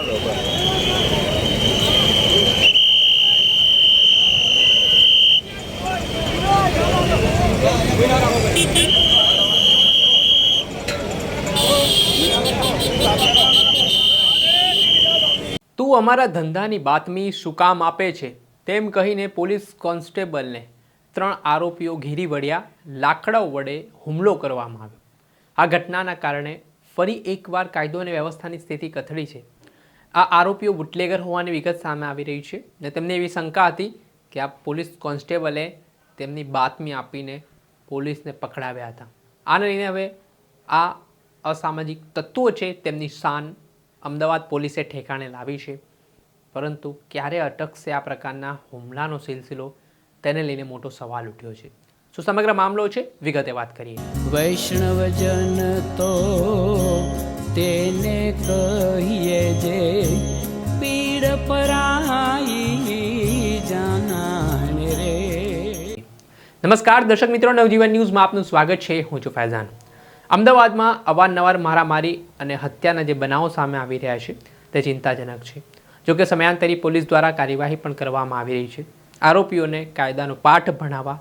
તું અમારા ધંધાની બાતમી શું કામ આપે છે તેમ કહીને પોલીસ કોન્સ્ટેબલને 3 આરોપીઓ ઘેરી વળ્યા, લાકડાઓ વડે હુમલો કરવામાં આવ્યો। આ ઘટનાના કારણે ફરી એકવાર કાયદો અને વ્યવસ્થાની સ્થિતિ કથળી છે। આ આરોપીઓ બુટલેગર હોવાની વિગત સામે આવી રહી છે અને તેમને એવી શંકા હતી કે આ પોલીસ કોન્સ્ટેબલે તેમની બાતમી આપીને પોલીસને પકડાવ્યા હતા। આને લઈને હવે આ અસામાજિક તત્વો છે તેમની શાન અમદાવાદ પોલીસે ઠેકાણે લાવી છે, પરંતુ ક્યારે અટકશે આ પ્રકારના હુમલાનો સિલસિલો, તેને લઈને મોટો સવાલ ઉઠ્યો છે। શું સમગ્ર મામલો છે, વિગતે વાત કરીએ। વૈષ્ણવજન તો તેને કહીએ જે પીડ પરાઈ જાનાને રે। નમસ્કાર દર્શક મિત્રો, નવજીવન ન્યૂઝમાં આપનું સ્વાગત છે। હું છું ફૈઝાન। અમદાવાદમાં અવારનવાર મારામારી અને હત્યાના જે બનાવો સામે આવી રહ્યા છે તે ચિંતાજનક છે। જોકે સમયાંતરે પોલીસ દ્વારા કાર્યવાહી પણ કરવામાં આવી રહી છે। આરોપીઓને કાયદાનો પાઠ ભણાવવા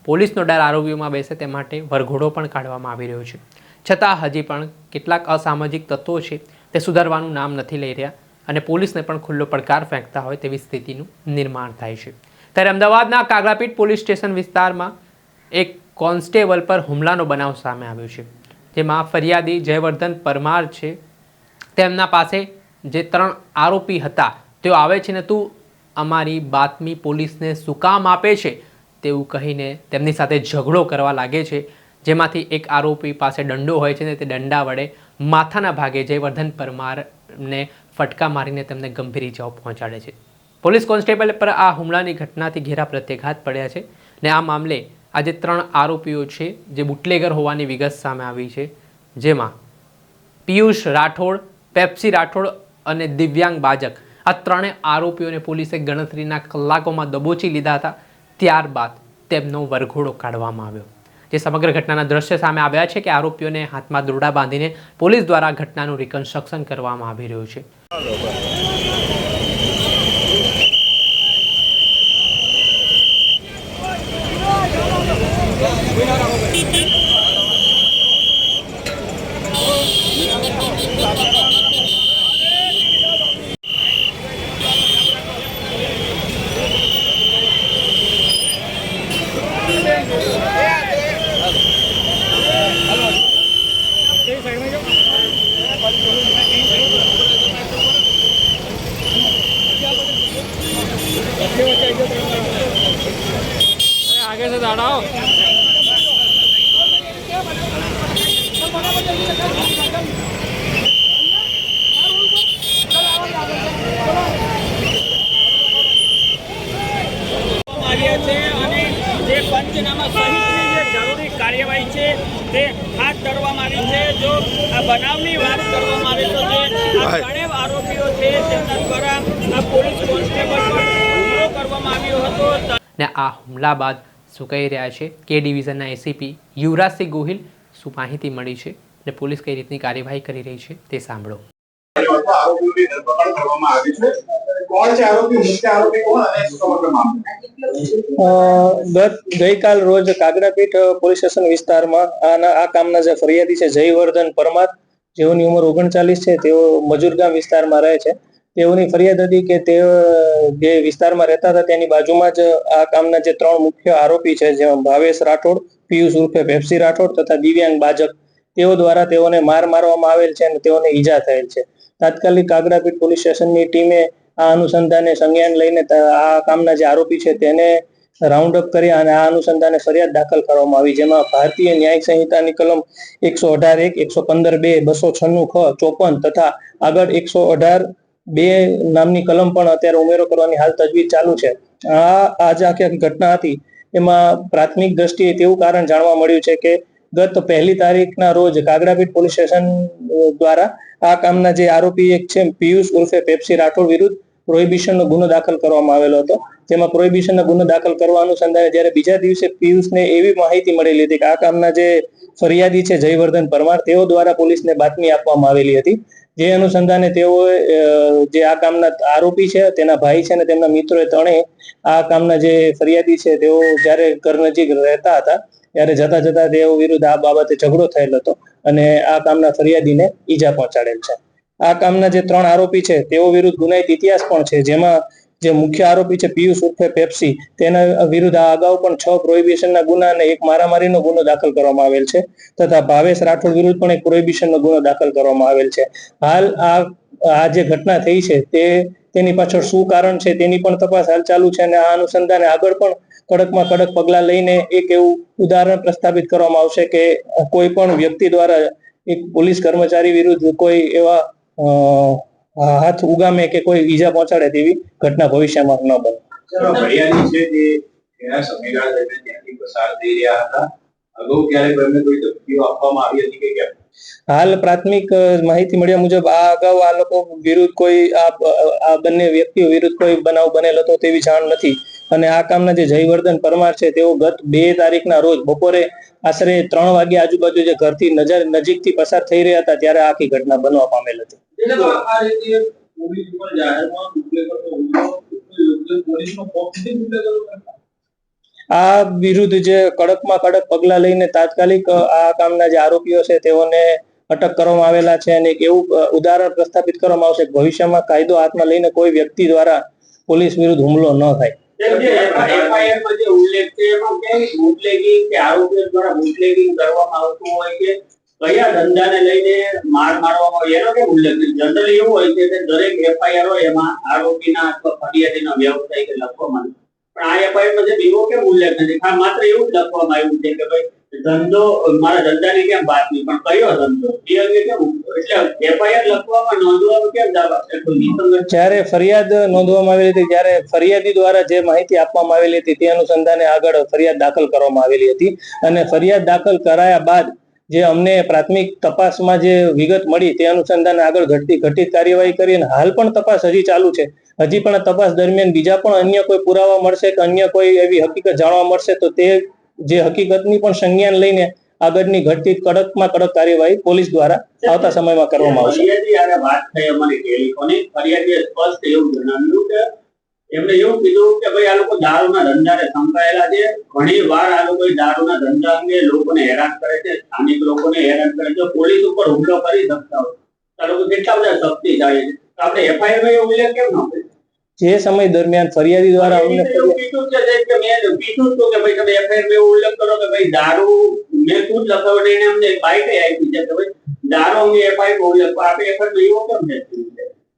પોલીસનો ડર આરોપીઓમાં બેસે તે માટે વરઘોડો પણ કાઢવામાં આવી રહ્યો છે, છતાં હજી પણ કેટલાક અસામાજિક તત્વો છે તે સુધારવાનું નામ નથી લઈ રહ્યા અને પોલીસને પણ ખુલ્લો પડકાર ફેંકતા હોય તેવી સ્થિતિનું નિર્માણ થાય છે। ત્યારે અમદાવાદના કાગડાપીઠ પોલીસ સ્ટેશન વિસ્તારમાં એક કોન્સ્ટેબલ પર હુમલાનો બનાવ સામે આવ્યો છે, જેમાં ફરિયાદી જયવર્ધન પરમાર છે। તેમના પાસે જે 3 આરોપી હતા તેઓ આવે છે ને તું અમારી બાતમી પોલીસને શું કામ આપે છે તેવું કહીને તેમની સાથે ઝઘડો કરવા લાગે છે, જેમાંથી એક આરોપી પાસે દંડો હોય છે ને તે દંડા વડે માથાના ભાગે જયવર્ધન પરમારને ફટકા મારીને તેમને ગંભીર ઇજાઓ પહોંચાડે છે। પોલીસ કોન્સ્ટેબલ પર આ હુમલાની ઘટનાથી ઘેરા પ્રત્યાઘાત પડ્યા છે ને આ મામલે આજે 3 આરોપીઓ છે જે બુટલેગર હોવાની વિગત સામે આવી છે, જેમાં પિયુષ રાઠોડ, પેપ્સી રાઠોડ અને દિવ્યાંગ બાજક, આ 3 આરોપીઓને પોલીસે ગણતરીના કલાકોમાં દબોચી લીધા હતા। ત્યારબાદ તેમનો વરઘોડો કાઢવામાં આવ્યો। જે સમગ્ર ઘટનાના દ્રશ્ય સામે આવ્યા છે કે આરોપીઓને હાથમાં દોરડા બાંધીને પોલીસ દ્વારા ઘટનાનું રિકન્સ્ટ્રક્શન કરવામાં આવી રહ્યું છે। आगे से दाड़ाओ। જે પંચનામા સહિતની જે જરૂરી કાર્યવાહી છે તે હાથ ધરવામાં આવી છે। જો આ બનાવની વાત કરવામાં આવે તો જે આ 3 આરોપીઓ છે તેમના દ્વારા આ પોલીસ કોન્સ્ટેબલ પર હુમલો કરવામાં આવ્યો હતો ને આ હુમલા બાદ શું કહી રહ્યા છે કે ડિવિઝનના એસીપી યુવરાજસિંહ ગોહિલ, શું માહિતી મળી છે ને પોલીસ કઈ રીતની કાર્યવાહી કરી રહી છે તે સાંભળો। આરોપીઓની ધરપકડ કરવામાં આવી છે। કોણ છે આરોપી, મુખ્ય આરોપી કોણ અને સમગ્ર મામલો? ગઈકાલ રોજ કાગડાપીઠ પોલીસ સ્ટેશન વિસ્તારમાં આ કામના જે ફરિયાદી છે જયવર્ધન પરમાર, જેઓની ઉંમર 39 છે, તેઓ મજૂરગામ વિસ્તારમાં રહે છે। તેઓની ફરિયાદ હતી કે તેઓ જે વિસ્તારમાં રહેતા હતા તેની બાજુમાં જ આ કામના જે 3 મુખ્ય આરોપી છે, જેમાં ભાવેશ રાઠોડ, પિયુષ ઉર્ફે પેપ્સી રાઠોડ તથા દિવ્યાંગ બાજક, તેઓ દ્વારા તેઓને મારવામાં આવેલ છે અને તેઓને ઈજા થયેલ છે। તાત્કાલિક કાગડાપીઠ પોલીસ સ્ટેશનની ટીમે આ અનુસંધાને સંજ્ઞાન લઈને આ કામના જે આરોપી છે તેને રાઉન્ડ અપ કર્યા અને આ અનુસંધાને ફરિયાદ દાખલ કરવામાં આવી, જેમાં ભારતીય ન્યાયિક સંહિતાની કલમ 118(1), 115(2), 296 ખ, 54 તથા આગળ 118(2) નામની કલમ પણ અત્યારે ઉમેરો કરવાની હાલ તજવીજ ચાલુ છે। આ જે આખી ઘટના હતી એમાં પ્રાથમિક દ્રષ્ટિએ તેવું કારણ જાણવા મળ્યું છે કે ગત 1 તારીખના રોજ કાગડાપીઠ પોલીસ સ્ટેશન દ્વારા આ કામના જે આરોપી એક છે પિયુષ ઉર્ફે પેપ્સી રાઠોડ વિરુદ્ધ પ્રોહિબિશનનો ગુનો દાખલ કરવામાં આવેલો હતો, જેમાં પ્રોહિબિશનનો ગુનો દાખલ કરવા અનુસંધાને જ્યારે બીજા દિવસે પિયુષને એવી માહિતી મળેલી હતી કે આ કામના જે ફરિયાદી છે જયવર્ધન પરમાર, તેઓ દ્વારા પોલીસને બાતમી આપવામાં આવેલી હતી જે અનુસંધાને તેઓએ જે આ કામના આરોપી છે, તેના ભાઈ છે અને તેમના મિત્રોએ ત્રણેય આ કામના જે ફરિયાદી છે તેઓ જ્યારે ઘર નજીક રહેતા હતા ત્યારે જતા જતા તેઓ વિરુદ્ધ આ બાબતે ઝઘડો થયેલ હતો અને આ કામના ફરિયાદીને ઈજા પહોંચાડેલ છે. આ કામના જે ત્રણ આરોપી છે તેઓ વિરુદ્ધ ગુનાહિત ઇતિહાસ પણ છે, જેમાં જે મુખ્ય આરોપી છે પિયુષ ઉર્ફે પેપ્સી, તેના વિરુદ્ધ આ અગાઉ પણ 6 પ્રોહિબિશનના ગુના અને 1 મારામારીનો ગુનો દાખલ કરવામાં આવેલ છે તથા ભાવેશ રાઠોડ વિરુદ્ધ પણ 1 પ્રોહિબિશનનો ગુનો દાખલ કરવામાં આવેલ છે. હાલ આ જે ઘટના થઈ છે તેની પાછળ શું કારણ છે તેની પણ તપાસ હાલ ચાલુ છે અને આ અનુસંધાને આગળ પણ કડકમાં કડક પગલાં લઈને એક એવું ઉદાહરણ પ્રસ્થાપિત કરવામાં આવશે કે કોઈ પણ વ્યક્તિ દ્વારા એક પોલીસ કર્મચારી વિરુદ્ધ કોઈ એવા હાથ ઉગામે કે કોઈ ઈજા પહોંચાડે તેવી ઘટના ભવિષ્યમાં ન બને. ફરિયાદી છે જે એના સમયગાળા દરમિયાન ત્યાંથી પસાર થઈ રહ્યા હતા, અગાઉ ક્યારેક એમને કોઈ ધમકીઓ આપવામાં આવી હતી કે કેમ? હાલ પ્રાથમિક માહિતી મળ્યા મુજબ આ અગાઉ આ લોકો વિરુદ્ધ કોઈ આ બંને વ્યક્તિઓ વિરુદ્ધ કોઈ બનાવ બનેલ હતો તેવી જાણ નથી અને આ કામના જે જયવર્ધન પરમાર છે તેઓ ગત 2 તારીખના રોજ બપોરે આશરે 3 વાગ્યા આજુબાજુ જે ઘરથી નજીકથી પસાર થઈ રહ્યા હતા ત્યારે આખી ઘટના બનવા પામેલ હતી. આ વિરુદ્ધ જે કડકમાં કડક પગલા લઈને તાત્કાલિક આ કામના જે આરોપીઓ છે તેઓને અટક કરવામાં આવેલા છે અને એક એવું ઉદાહરણ પ્રસ્થાપિત કરવામાં આવશે કે ભવિષ્યમાં કાયદો હાથમાં લઈને કોઈ વ્યક્તિ દ્વારા પોલીસ વિરુદ્ધ હુમલો ન થાય. એફઆઈઆરમાં જે ઉલ્લેખ છે એમાં કેવી બુટલેગિંગ કે આરોપીઓ દ્વારા બુટલેગિંગ કરવામાં આવતું હોય કે કયા ધંધાને લઈને મારવામાં આવે એનો કેમ ઉલ્લેખ છે? જનરલી એવું હોય છે કે દરેક એફઆઈઆર હોય એમાં આરોપીના અથવા ફરિયાદીના વ્યવસાય કે લખવામાં, પણ આ એફઆઈઆરમાં જે બીજો કેમ ઉલ્લેખ નથી? માત્ર એવું જ લખવામાં આવ્યું છે કે ભાઈ ધંધો, મારા ધંધાની કેમ વાત નહીં, પણ કયો ધંધો એ અંગે કેમ? એટલે એફઆઈઆર લખવામાં નોંધવાનું કેમ જવાબ? જ્યારે ફરિયાદ નોંધવામાં આવેલી હતી ત્યારે ફરિયાદી દ્વારા જે માહિતી આપવામાં આવેલી હતી તે અનુસંધાને આગળ ફરિયાદ દાખલ કરવામાં આવેલી હતી અને ફરિયાદ દાખલ કરાયા બાદ જે અમને પ્રાથમિક તપાસમાં જે વિગત મળી તે અનુસંધાને આગળ ઘટિત કાર્યવાહી કરી અને હાલ પણ તપાસ હજી ચાલુ છે. હજી પણ તપાસ દરમિયાન બીજા પણ અન્ય કોઈ પુરાવા મળશે કે અન્ય કોઈ એવી હકીકત જાણવા મળશે તો તે જે હકીકતની પણ સંજ્ઞાન લઈને આગળની ઘટિત કડકમાં કડક કાર્યવાહી પોલીસ દ્વારા આવતા સમયમાં કરવામાં આવશે. ફરિયાદી વાત થઈ અમારી ટેલિફોનિક ફરિયાદીએ સ્પષ્ટ એવું જણાવ્યું કે એમને એવું કીધું કે ભાઈ આ લોકો દારૂના ધંધાને સંકળાયેલા છે, ઘણી વાર આ લોકો દારૂના ધંધા અંગે લોકોને હેરાન કરે છે, સ્થાનિક લોકોને હેરાન કરે છે, પોલીસ ઉપર હુમલો કરી શકતા હોય. આ લોકો કેટલા બધા શક્તિશાળી છે, આપણે એફઆઈઆર માં ઉલ્લેખ કેમ ન કર્યો? જે સમય દરમિયાન ફરિયાદી દ્વારા અમને કીધું છે કે મેં કીધું હતું કે ભાઈ તમે એફઆઈઆર માં ઉલ્લેખ કરો કે ભાઈ દારૂ મેં ખુદ લખાવડીને અમને બાઇટ આપી છે કે ભાઈ દારૂ અંગે એફઆઈઆર ઉલ્લેખ આપણે એફઆઈઆર માં એવો કેમ નથી?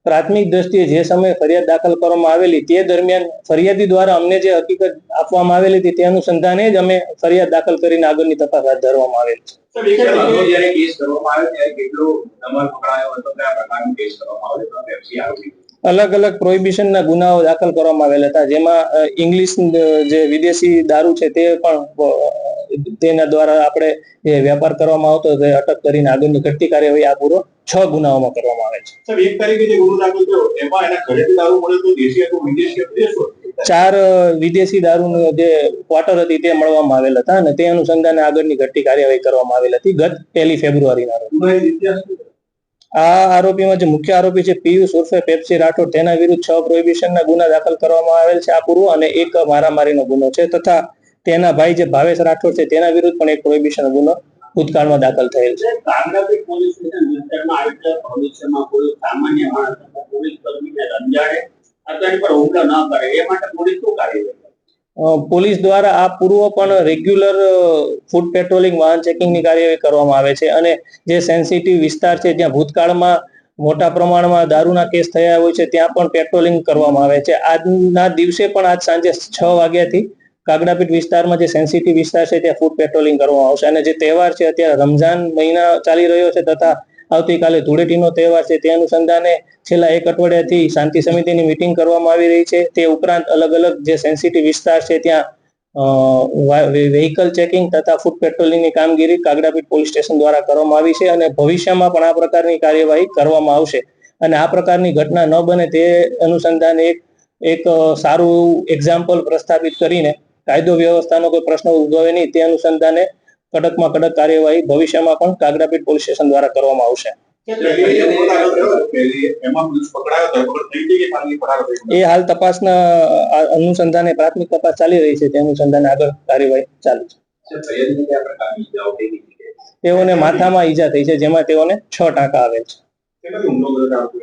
પ્રાથમિક દ્રષ્ટિએ જે સમયે ફરિયાદ દાખલ કરવામાં આવેલી તે દરમિયાન ફરિયાદી દ્વારા અમને જે હકીકત આપવામાં આવેલી હતી તે અનુસંધાને જ અમે ફરિયાદ દાખલ કરીને આગળની તપાસ હાથ ધરવામાં આવેલ છે. જ્યારે કેસ કરવામાં આવે ત્યારે કેટલો નંબર પકડાયો હતો, કયા પ્રકારનો કેસ કરવામાં આવ્યો પેપ્સી આરોપી? અલગ અલગ પ્રોહિબિશનના ગુનાઓ દાખલ કરવામાં આવેલા હતા, જેમાં ઇંગ્લિશ જે વિદેશી દારૂ છે તે પણ તેના દ્વારા આપણે જે વેપાર કરવામાં આવતો તે અટક કરીને આગળની ઘટતી કાર્યવાહી આ પૂરો 6 ગુનાઓમાં કરવામાં આવે છે. સર, 1 તારીખે જે ગુનો દાખલ થયો એમાં એના ઘરેથી દારૂ મળ્યો તો દેશી હતો, વિદેશી હતો, એ શું? 4 વિદેશી દારૂનો જે ક્વાર્ટર હતી તે મળવામાં આવેલ હતા અને તે અનુસંધાને આગળની ઘટતી કાર્યવાહી કરવામાં આવેલ હતી ગત 1 ફેબ્રુઆરીના રોજ. આ આરોપીમાં જે મુખ્ય આરોપી છે પિયુષ ઉર્ફે પેપ્સી રાઠોડ, તેના વિરુદ્ધ 6 પ્રોહિબિશનના ગુના દાખલ કરવામાં આવેલ છે આ પૂર્વ અને 1 મારામારીનો ગુનો છે તથા તેના ભાઈ જે ભાવેશ રાઠોડ છે તેના વિરુદ્ધ પણ 1 પ્રોહિબિશનનો ગુનો ભૂતકાળમાં દાખલ થયેલ છે. કાગડાપીઠ પોલીસ સ્ટેશન વિસ્તારમાં આવી ભવિષ્યમાં કોઈ સામાન્ય માણસ અથવા પોલીસ કર્મીને રંજાડે અથવા એની પર હુમલો ન કરે એ માટે પોલીસ શું કાર્યવાહી? પોલીસ દ્વારા આ પૂર્વ પણ રેગ્યુલર ફૂડ પેટ્રોલિંગ, વાહન ચેકિંગની કાર્યવાહી કરવામાં આવે છે અને જે સેન્સિટિવ વિસ્તાર છે જ્યાં ભૂતકાળમાં મોટા પ્રમાણમાં દારૂના કેસ થયા હોય છે ત્યાં પણ પેટ્રોલિંગ કરવામાં આવે છે. આજના દિવસે પણ આજ સાંજે 6 વાગ્યાથી કાગડાપીઠ વિસ્તારમાં જે સેન્સિટિવ વિસ્તાર છે ત્યાં ફૂડ પેટ્રોલિંગ કરવામાં આવશે અને જે તહેવાર છે અત્યારે રમઝાન મહિના ચાલી રહ્યો છે તથા આવતીકાલે ધૂળેટીનો તહેવાર છે તે અનુસંધાને છેલ્લા 1 અઠવાડિયાથી શાંતિ સમિતિની મીટિંગ કરવામાં આવી રહી છે. તે ઉપરાંત અલગ અલગ જે સેન્સિટિવ વિસ્તાર છે ત્યાં વેહિકલ ચેકિંગ તથા ફૂડ પેટ્રોલિંગની કામગીરી કાગડાપીઠ પોલીસ સ્ટેશન દ્વારા કરવામાં આવી છે અને ભવિષ્યમાં પણ આ પ્રકારની કાર્યવાહી કરવામાં આવશે અને આ પ્રકારની ઘટના ન બને તે અનુસંધાને એક સારું એક્ઝામ્પલ પ્રસ્થાપિત કરીને કાયદો વ્યવસ્થાનો કોઈ પ્રશ્ન ઉદ્ભવે નહીં તે અનુસંધાને કડકમાં કડક કાર્યવાહી ભવિષ્યમાં પણ કાગડાપીઠ પોલીસ સ્ટેશન દ્વારા કરવામાં આવશે. એમાં પોલીસ પકડાયો, ધરપકડ થઈ હતી કે ખાલી ફરાર થઈ ગયો? એ હાલ તપાસના અનુસંધાને પ્રાથમિક તપાસ ચાલી રહી છે, તે અનુસંધાને આગળ કાર્યવાહી ચાલુ છે. ફરિયાદીને કયા પ્રકારની ઈજાઓ થઈ હતી? તેઓને માથામાં ઈજા થઈ છે, જેમાં તેઓને 6 ટાંકા આવેલ છે. કેટલો હુમલો કર્યો હતો?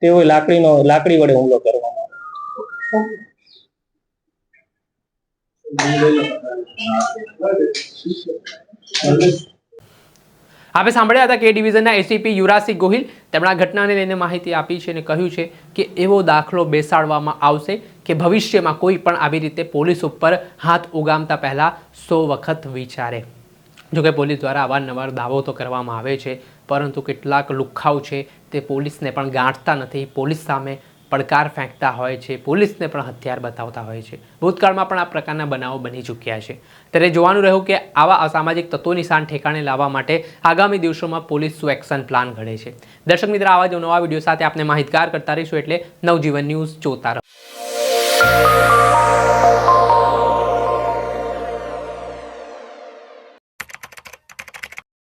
તેઓએ લાકડી વડે હુમલો કરવામાં આવ્યો. આપણે સાંભળ્યા હતા કે ડિવિઝનના એસીપી યુવરાજસિંહ ગોહિલ તેમણે આ ઘટનાને લઈને માહિતી આપી છે અને કહ્યું છે કે એવો દાખલો બેસાડવામાં આવશે કે ભવિષ્યમાં કોઈ પણ આવી રીતે પોલીસ ઉપર હાથ ઉગામતા પહેલાં 100 વખત વિચારે. જોકે પોલીસ દ્વારા અવારનવાર દાવો તો કરવામાં આવે છે, પરંતુ કેટલાક લુખ્ખાઓ છે તે પોલીસને પણ ગાંઠતા નથી, પોલીસ સામે પડકાર ફેંકતા હોય છે, પોલીસને પણ હથિયાર બતાવતા હોય છે. ભૂતકાળમાં પણ આ પ્રકારના બનાવો બની ચૂક્યા છે. ત્યારે જોવાનું રહ્યું કે આવા અસામાજિક તત્વોની શાન ઠેકાણે લાવવા માટે આગામી દિવસોમાં પોલીસ શું એક્શન પ્લાન ઘડે છે. દર્શક મિત્ર, આવા જ નવા વિડીયો સાથે આપણે માહિતગાર કરતા રહીશું, એટલે નવજીવન ન્યૂઝ જોતા રહો.